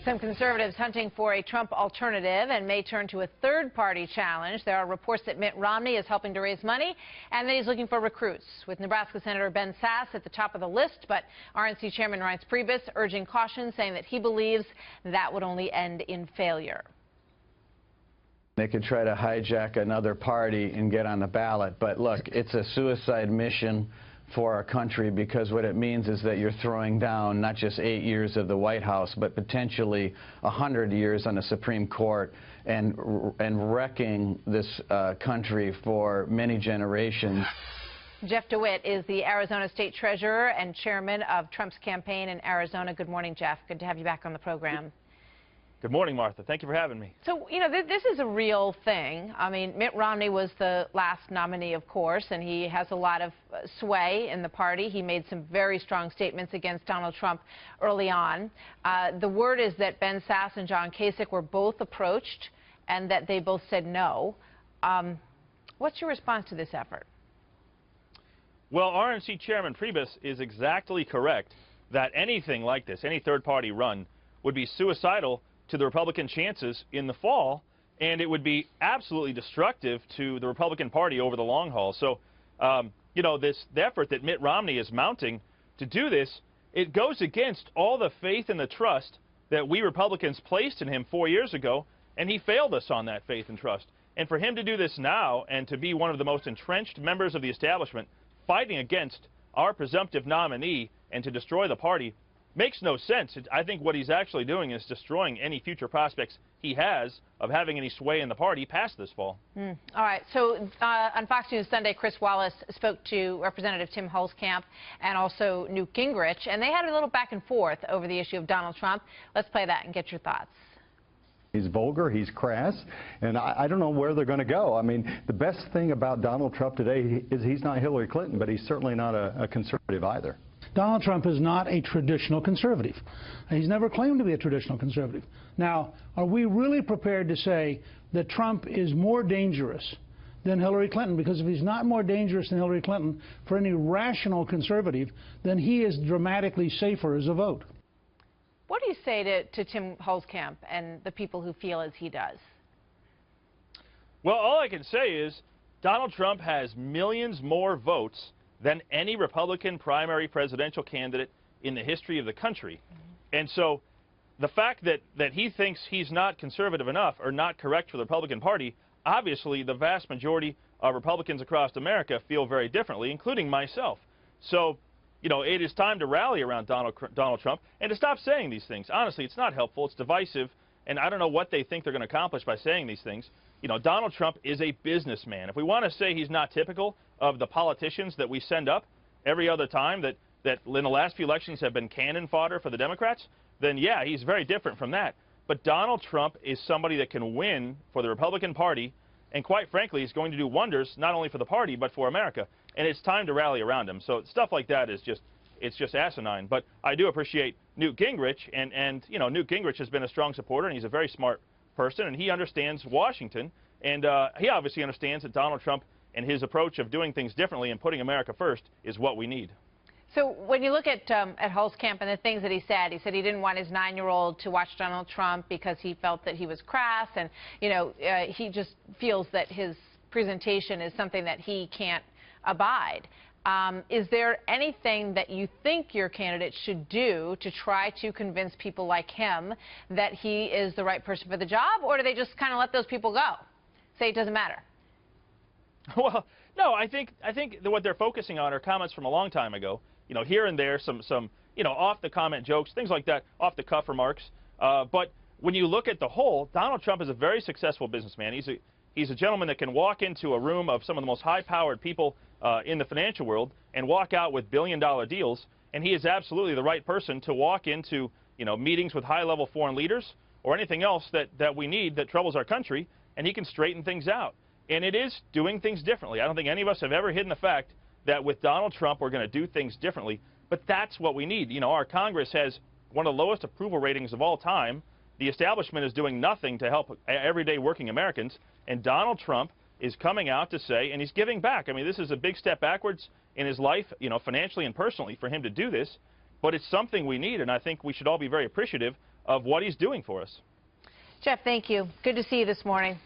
Some conservatives hunting for a Trump alternative and may turn to a third-party challenge. There are reports that Mitt Romney is helping to raise money and that he's looking for recruits, with Nebraska Senator Ben Sasse at the top of the list. But RNC Chairman Reince Priebus urging caution, saying that he believes that would only end in failure. They could try to hijack another party and get on the ballot. But look, it's a suicide mission for our country, because what it means is that you're throwing down not just 8 years of the White House, but potentially 100 years on the Supreme Court, and wrecking this country for many generations. Jeff DeWit is the Arizona State Treasurer and chairman of Trump's campaign in Arizona. Good morning, Jeff. Good to have you back on the program. Good morning, Martha. Thank you for having me. So, you know, this is a real thing. I mean, Mitt Romney was the last nominee, of course, and he has a lot of sway in the party. He made some very strong statements against Donald Trump early on. The word is that Ben Sasse and John Kasich were both approached and that they both said no. What's your response to this effort? Well, RNC Chairman Priebus is exactly correct that anything like this, any third-party run, would be suicidal to the Republican chances in the fall, and it would be absolutely destructive to the Republican Party over the long haul. So, you know, the effort that Mitt Romney is mounting to do this, it goes against all the faith and the trust that we Republicans placed in him 4 years ago, and he failed us on that faith and trust. And for him to do this now and to be one of the most entrenched members of the establishment fighting against our presumptive nominee and to destroy the party makes no sense. I think what he's actually doing is destroying any future prospects he has of having any sway in the party past this fall. All right. So on Fox News Sunday, Chris Wallace spoke to Representative Tim Holzkamp and also Newt Gingrich, and they had a little back and forth over the issue of Donald Trump. Let's play that and get your thoughts. He's vulgar, he's crass, and I don't know where they're going to go. I mean, the best thing about Donald Trump today is he's not Hillary Clinton, but he's certainly not a conservative either. Donald Trump is not a traditional conservative. He's never claimed to be a traditional conservative. Now, are we really prepared to say that Trump is more dangerous than Hillary Clinton? Because if he's not more dangerous than Hillary Clinton for any rational conservative, then he is dramatically safer as a vote. What do you say to Tim Holzkamp and the people who feel as he does? Well, all I can say is Donald Trump has millions more votes than any Republican primary presidential candidate in the history of the country. And so the fact that he thinks he's not conservative enough or not correct for the Republican Party, obviously the vast majority of Republicans across America feel very differently, including myself. So, you know, it is time to rally around Donald Trump and to stop saying these things. Honestly, it's not helpful. It's divisive, and I don't know what they think they're going to accomplish by saying these things. You know, Donald Trump is a businessman. If we want to say he's not typical of the politicians that we send up every other time that in the last few elections have been cannon fodder for the Democrats, then yeah, he's very different from that. But Donald Trump is somebody that can win for the Republican Party, and quite frankly, he's going to do wonders not only for the party but for America. And it's time to rally around him. So stuff like that is it's just asinine. But I do appreciate Newt Gingrich, and you know, Newt Gingrich has been a strong supporter, and he's a very smart person, and he understands Washington, and he obviously understands that Donald Trump and his approach of doing things differently and putting America first is what we need. So when you look at Holzkamp and the things that he said he didn't want his 9-year-old to watch Donald Trump because he felt that he was crass, and you know, he just feels that his presentation is something that he can't abide. Is there anything that you think your candidate should do to try to convince people like him that he is the right person for the job, or do they just kind of let those people go, say it doesn't matter? Well, no, I think that what they're focusing on are comments from a long time ago. You know, here and there, some you know, off-the-comment jokes, things like that, off-the-cuff remarks. But when you look at the whole, Donald Trump is a very successful businessman. He's a gentleman that can walk into a room of some of the most high-powered people in the financial world and walk out with billion-dollar deals. And he is absolutely the right person to walk into, you know, meetings with high-level foreign leaders or anything else that we need that troubles our country, and he can straighten things out. And it is doing things differently. I don't think any of us have ever hidden the fact that with Donald Trump, we're going to do things differently. But that's what we need. You know, our Congress has one of the lowest approval ratings of all time. The establishment is doing nothing to help everyday working Americans. And Donald Trump is coming out to say, and he's giving back. I mean, this is a big step backwards in his life, you know, financially and personally for him to do this. But it's something we need, and I think we should all be very appreciative of what he's doing for us. Jeff, thank you. Good to see you this morning.